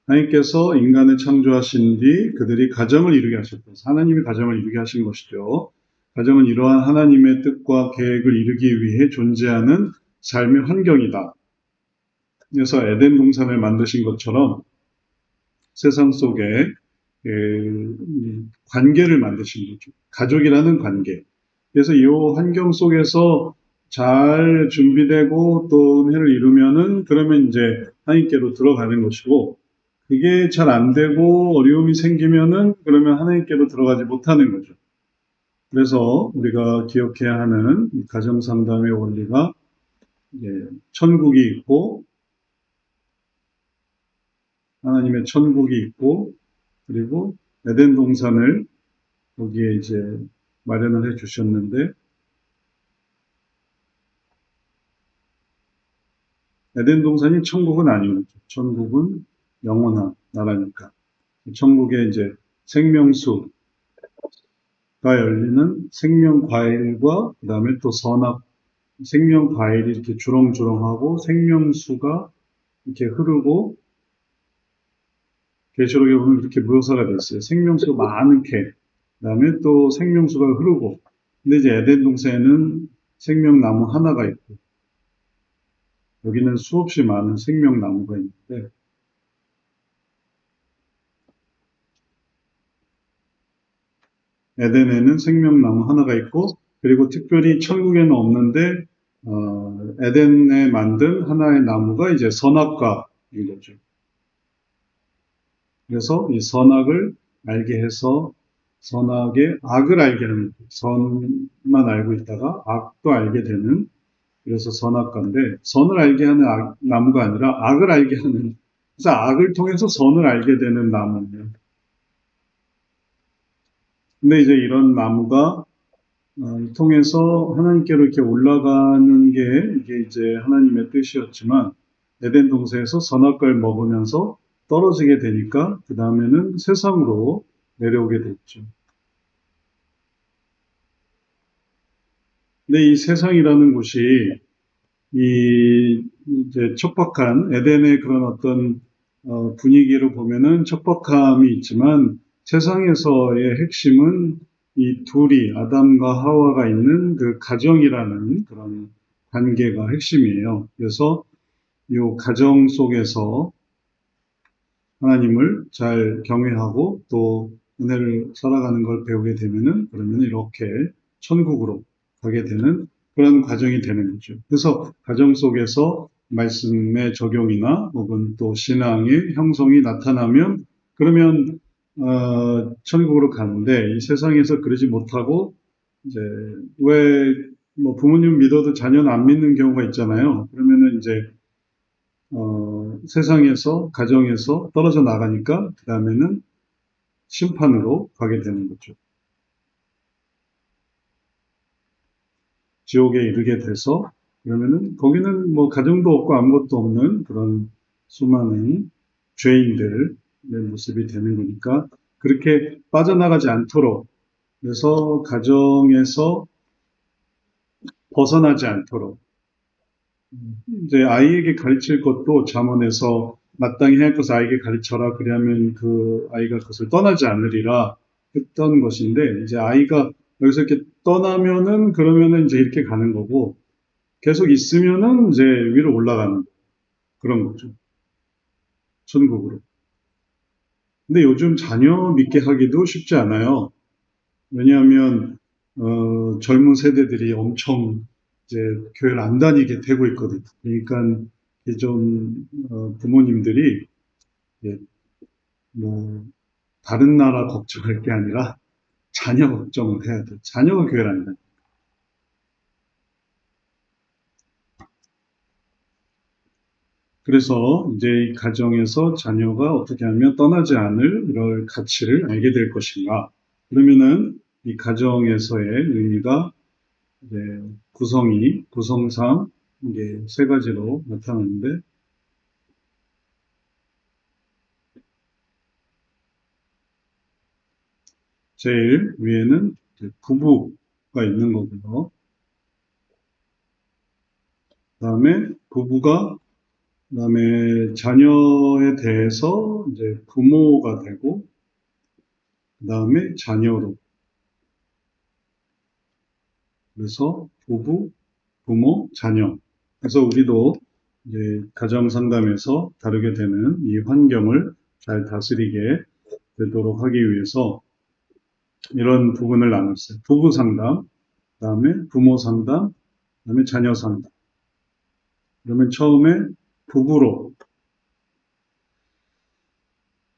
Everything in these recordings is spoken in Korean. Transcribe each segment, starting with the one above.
하나님께서 인간을 창조하신 뒤 그들이 가정을 이루게 하셨다. 하나님이 가정을 이루게 하신 것이죠. 가정은 이러한 하나님의 뜻과 계획을 이루기 위해 존재하는 삶의 환경이다. 그래서 에덴 동산을 만드신 것처럼 세상 속에 관계를 만드신 거죠. 가족이라는 관계. 그래서 이 환경 속에서 잘 준비되고 또 은혜를 이루면은 그러면 이제 하나님께로 들어가는 것이고, 그게 잘 안 되고 어려움이 생기면은 그러면 하나님께로 들어가지 못하는 거죠. 그래서 우리가 기억해야 하는 가정 상담의 원리가 천국이 있고 하나님의 천국이 있고 그리고 에덴 동산을 거기에 이제 마련을 해 주셨는데, 에덴 동산이 천국은 아닌 거죠. 천국은 영원한 나라니까. 천국에 이제 생명수가 열리는 생명 과일과 그 다음에 또 선악, 생명 과일이 이렇게 주렁주렁하고 생명수가 이렇게 흐르고, 계시록에 보면 이렇게 묘사가 됐어요. 생명수가 많은 개, 그 다음에 또 생명수가 흐르고. 근데 이제 에덴 동산에는 생명나무 하나가 있고, 여기는 수없이 많은 생명나무가 있는데, 에덴에는 생명나무 하나가 있고, 그리고 특별히 천국에는 없는데, 에덴에 만든 하나의 나무가 이제 선악과인 거죠. 그래서 이 선악을 알게 해서 선악의 악을 알게 하는, 선만 알고 있다가 악도 알게 되는, 그래서 선악과인데, 선을 알게 하는 나무가 아니라 악을 알게 하는, 그래서 악을 통해서 선을 알게 되는 나무예요. 근데 이제 이런 나무가 통해서 하나님께로 이렇게 올라가는 게 이게 이제 하나님의 뜻이었지만, 에덴 동산에서 선악과를 먹으면서 떨어지게 되니까 그 다음에는 세상으로 내려오게 됐죠. 근데 이 세상이라는 곳이 이 이제 척박한 에덴의 그런 어떤 분위기를 보면은 척박함이 있지만, 세상에서의 핵심은 이 둘이 아담과 하와가 있는 그 가정이라는 그런 관계가 핵심이에요. 그래서 이 가정 속에서 하나님을 잘 경외하고 또 은혜를 살아가는 걸 배우게 되면은 그러면 이렇게 천국으로 가게 되는 그런 과정이 되는 거죠. 그래서 가정 속에서 말씀의 적용이나 혹은 또 신앙의 형성이 나타나면 그러면 천국으로 가는데, 이 세상에서 그러지 못하고 이제 왜 뭐 부모님 믿어도 자녀는 안 믿는 경우가 있잖아요. 그러면은 이제 세상에서, 가정에서 떨어져 나가니까, 그 다음에는 심판으로 가게 되는 거죠. 지옥에 이르게 돼서, 그러면은, 거기는 뭐, 가정도 없고 아무것도 없는 그런 수많은 죄인들의 모습이 되는 거니까, 그렇게 빠져나가지 않도록, 그래서 가정에서 벗어나지 않도록, 이제 아이에게 가르칠 것도 잠언에서 마땅히 할 것을 아이에게 가르쳐라. 그러면 그 아이가 그것을 떠나지 않으리라 했던 것인데, 이제 아이가 여기서 이렇게 떠나면은 그러면은 이제 이렇게 가는 거고, 계속 있으면은 이제 위로 올라가는 그런 거죠. 천국으로. 근데 요즘 자녀 믿게 하기도 쉽지 않아요. 왜냐하면 젊은 세대들이 엄청 이제 교회를 안 다니게 되고 있거든요. 그러니까 좀 부모님들이 뭐 다른 나라 걱정할 게 아니라 자녀 걱정을 해야 돼. 자녀가 교회를 안 다니. 그래서 이제 이 가정에서 자녀가 어떻게 하면 떠나지 않을 이런 가치를 알게 될 것인가. 그러면은 이 가정에서의 의미가 이제 구성상 이게 세 가지로 나타나는데, 제일 위에는 부부가 있는 거고요. 그 다음에 부부가 그다음에 자녀에 대해서 이제 부모가 되고, 그다음에 자녀로. 그래서 부부, 부모, 자녀. 그래서 우리도 이제 가정 상담에서 다루게 되는 이 환경을 잘 다스리게 되도록 하기 위해서 이런 부분을 나눴어요. 부부 상담, 그다음에 부모 상담, 그다음에 자녀 상담. 그러면 처음에 부부로,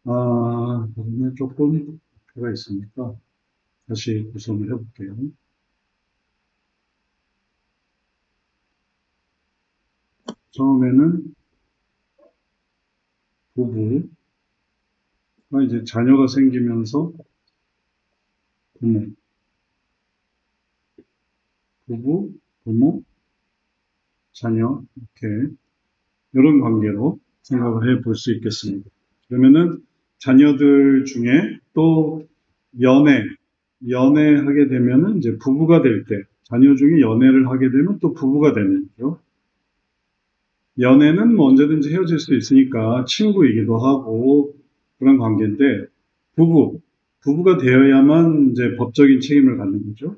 그러면 조금 표가 있으니까 다시 구성을 해볼게요. 처음에는 부부가 이제 자녀가 생기면서 부모, 부부, 부모, 자녀, 이렇게 이런 관계로 생각을 해볼 수 있겠습니다. 그러면은 자녀들 중에 또 연애, 연애하게 되면은 이제 부부가 될 때, 자녀 중에 연애를 하게 되면 또 부부가 되는 거죠. 연애는 뭐 언제든지 헤어질 수 있으니까 친구이기도 하고 그런 관계인데, 부부가 되어야만 이제 법적인 책임을 갖는 거죠.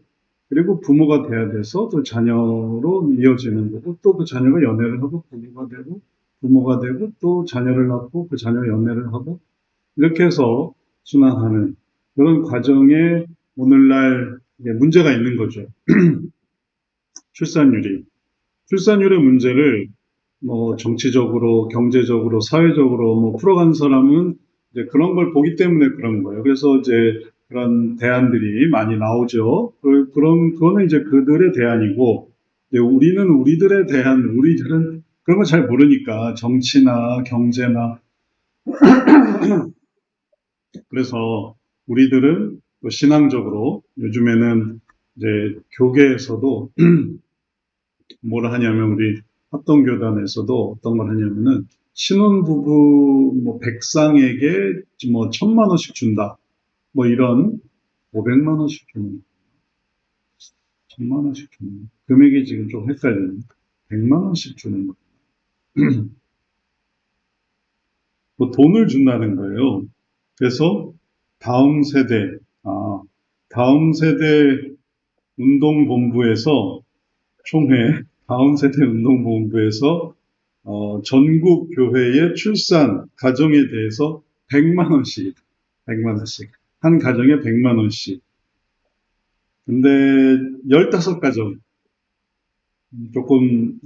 그리고 부모가 돼야 돼서 또 자녀로 이어지는 거고, 또 그 자녀가 연애를 하고 부부가 되고, 부모가 되고, 또 자녀를 낳고 그 자녀 연애를 하고, 이렇게 해서 순환하는 그런 과정에 오늘날 문제가 있는 거죠. 출산율이. 출산율의 문제를 뭐 정치적으로, 경제적으로, 사회적으로 뭐 풀어가는 사람은 이제 그런 걸 보기 때문에 그런 거예요. 그래서 이제 그런 대안들이 많이 나오죠. 그거는 이제 그들의 대안이고, 이제 우리는 우리들의 대안, 우리들은 그런 걸 잘 모르니까 정치나 경제나 그래서 우리들은 또 신앙적으로 요즘에는 이제 교계에서도 뭐를 하냐면 우리 합동교단에서도 어떤 걸 하냐면은 신혼부부 뭐 백상에게 뭐 1,000만 원씩 준다. 뭐 이런 500만 원씩 주는 1,000만 원씩 주는 금액이 지금 좀 헷갈리는 100만 원씩 주는 거. 뭐 돈을 준다는 거예요. 그래서 다음 세대 아 다음 세대 운동본부에서 총회 다음 세대 운동본부에서 전국 교회의 출산 가정에 대해서 100만 원씩, 100만 원씩 한 가정에 100만 원씩. 근데 15가정 조금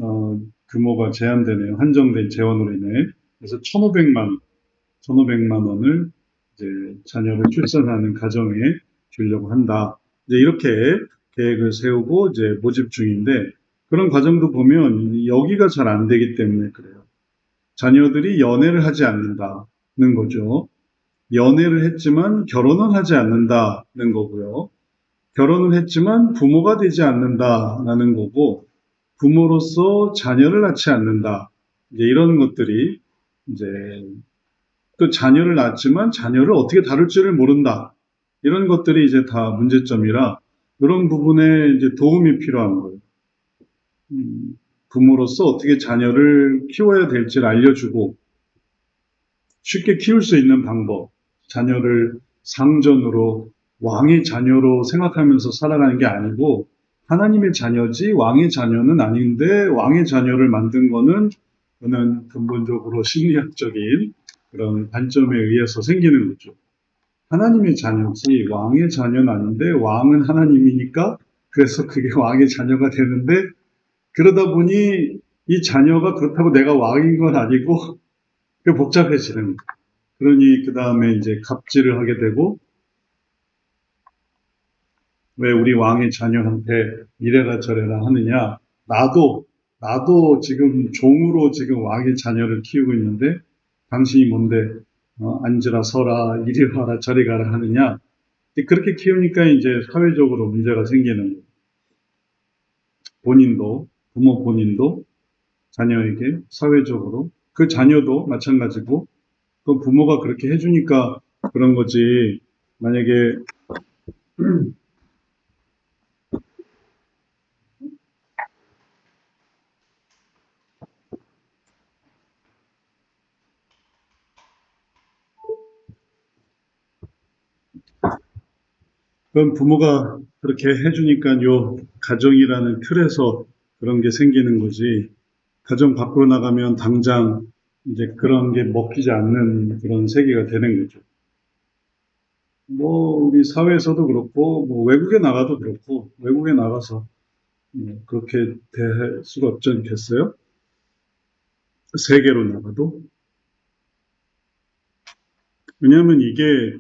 규모가 제한되네요. 한정된 재원으로 인해. 그래서 1,500만 원을 이제 자녀를 출산하는 가정에 주려고 한다. 이제 이렇게 계획을 세우고 이제 모집 중인데 그런 과정도 보면 여기가 잘 안 되기 때문에 그래요. 자녀들이 연애를 하지 않는다는 거죠. 연애를 했지만 결혼은 하지 않는다는 거고요. 결혼을 했지만 부모가 되지 않는다라는 거고, 부모로서 자녀를 낳지 않는다. 이제 이런 것들이 이제 또 자녀를 낳지만 자녀를 어떻게 다룰지를 모른다. 이런 것들이 이제 다 문제점이라 이런 부분에 이제 도움이 필요한 거예요. 부모로서 어떻게 자녀를 키워야 될지를 알려주고 쉽게 키울 수 있는 방법, 자녀를 상전으로 왕의 자녀로 생각하면서 살아가는 게 아니고 하나님의 자녀지 왕의 자녀는 아닌데 왕의 자녀를 만든 거는 그는 근본적으로 심리학적인 그런 관점에 의해서 생기는 거죠. 하나님의 자녀지 왕의 자녀는 아닌데 왕은 하나님이니까 그래서 그게 왕의 자녀가 되는데 그러다 보니 이 자녀가 그렇다고 내가 왕인 건 아니고 그 복잡해지는 거예요. 그러니 그 다음에 이제 갑질을 하게 되고 왜 우리 왕의 자녀한테 이래라 저래라 하느냐. 나도 지금 종으로 지금 왕의 자녀를 키우고 있는데 당신이 뭔데 앉으라 서라 이리 와라 저리 가라 하느냐. 그렇게 키우니까 이제 사회적으로 문제가 생기는 거예요. 부모 본인도 자녀에게 사회적으로 그 자녀도 마찬가지고 그 부모가 그렇게 해주니까 그런 거지. 만약에 그럼 부모가 그렇게 해주니까 요 가정이라는 틀에서 그런 게 생기는 거지. 가정 밖으로 나가면 당장 이제 그런 게 먹히지 않는 그런 세계가 되는 거죠. 뭐, 우리 사회에서도 그렇고, 뭐, 외국에 나가도 그렇고, 외국에 나가서 그렇게 될 수가 없지 않겠어요? 세계로 나가도. 왜냐하면 이게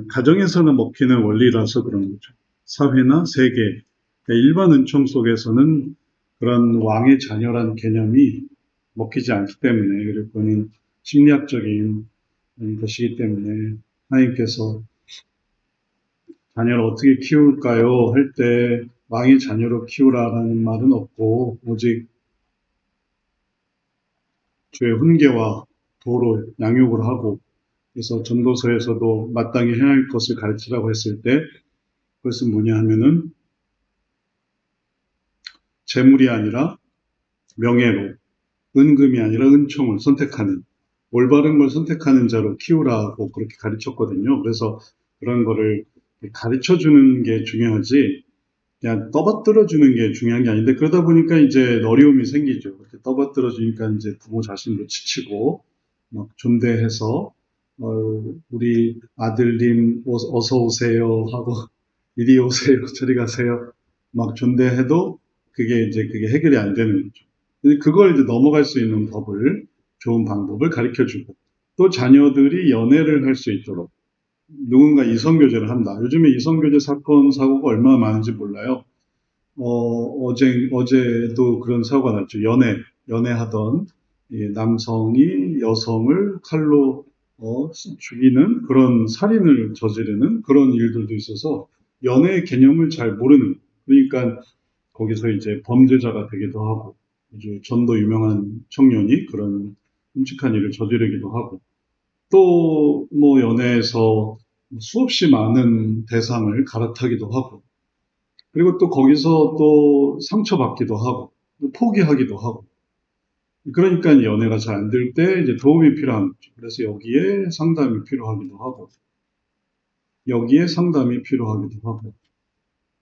가정에서는 먹히는 원리라서 그런 거죠. 사회나 세계, 그러니까 일반 은총 속에서는 그런 왕의 자녀라는 개념이 먹히지 않기 때문에, 그리고 그거는 심리학적인 것이기 때문에 하나님께서 자녀를 어떻게 키울까요? 할 때 왕의 자녀로 키우라는 말은 없고 오직 주의 훈계와 도로 양육을 하고, 그래서 전도서에서도 마땅히 해야 할 것을 가르치라고 했을 때 그것은 뭐냐 하면은 재물이 아니라 명예로, 은금이 아니라 은총을 선택하는, 올바른 걸 선택하는 자로 키우라고 그렇게 가르쳤거든요. 그래서 그런 거를 가르쳐 주는 게 중요하지 그냥 떠받들어 주는 게 중요한 게 아닌데, 그러다 보니까 이제 어려움이 생기죠. 이렇게 떠받들어 주니까 이제 부모 자신도 지치고 막 존대해서 우리 아들님 어서 오세요 하고 이리 오세요 저리 가세요 막 존대해도 그게 해결이 안 되는 거죠. 근데 그걸 이제 넘어갈 수 있는 법을, 좋은 방법을 가르쳐 주고, 또 자녀들이 연애를 할 수 있도록 누군가 이성교제를 한다. 요즘에 이성교제 사건 사고가 얼마나 많은지 몰라요. 어제도 그런 사고가 났죠. 연애하던 남성이 여성을 칼로 죽이는 그런 살인을 저지르는 그런 일들도 있어서 연애의 개념을 잘 모르는, 그러니까 거기서 이제 범죄자가 되기도 하고, 아주 전도 유명한 청년이 그런 끔찍한 일을 저지르기도 하고, 또 뭐 연애에서 수없이 많은 대상을 갈아타기도 하고, 그리고 또 거기서 또 상처받기도 하고, 또 포기하기도 하고. 그러니까 연애가 잘 안 될 때 이제 도움이 필요한 거죠. 그래서 여기에 상담이 필요하기도 하고, 여기에 상담이 필요하기도 하고.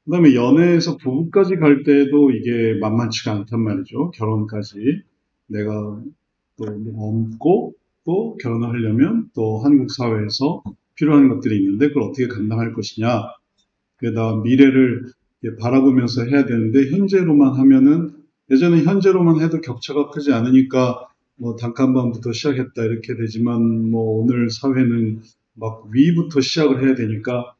그 다음에 연애에서 부부까지 갈 때도 이게 만만치가 않단 말이죠. 결혼까지. 내가 또 엄고 또 결혼을 하려면 또 한국 사회에서 필요한 것들이 있는데 그걸 어떻게 감당할 것이냐. 게다가 미래를 바라보면서 해야 되는데 현재로만 하면은, 예전에 현재로만 해도 격차가 크지 않으니까 뭐 단칸방부터 시작했다 이렇게 되지만 뭐 오늘 사회는 막 위부터 시작을 해야 되니까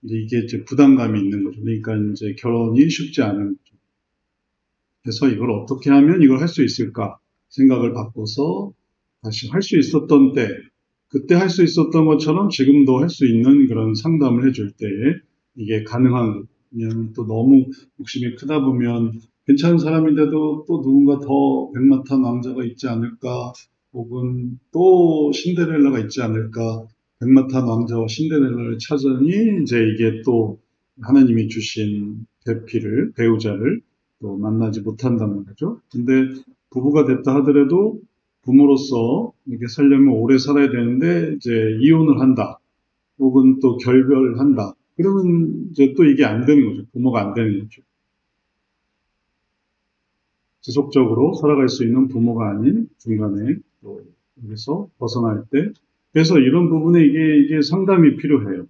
이게 이제 부담감이 있는 거죠. 그러니까 이제 결혼이 쉽지 않은 거죠. 그래서 이걸 어떻게 하면 이걸 할 수 있을까 생각을 바꿔서 다시 할 수 있었던 때, 그때 할 수 있었던 것처럼 지금도 할 수 있는 그런 상담을 해줄 때 이게 가능한, 왜냐하면 또 너무 욕심이 크다 보면 괜찮은 사람인데도 또 누군가 더 백마탄 왕자가 있지 않을까, 혹은 또 신데렐라가 있지 않을까, 백마탄 왕자와 신데렐라를 찾으니 이제 이게 또 하나님이 주신 배필을, 배우자를 또 만나지 못한단 말이죠. 근데 부부가 됐다 하더라도 부모로서 이렇게 살려면 오래 살아야 되는데 이제 이혼을 한다. 혹은 또 결별한다. 그러면 이제 또 이게 안 되는 거죠. 부모가 안 되는 거죠. 지속적으로 살아갈 수 있는 부모가 아닌 중간에 또 여기서 벗어날 때. 그래서 이런 부분에 이게 상담이 필요해요.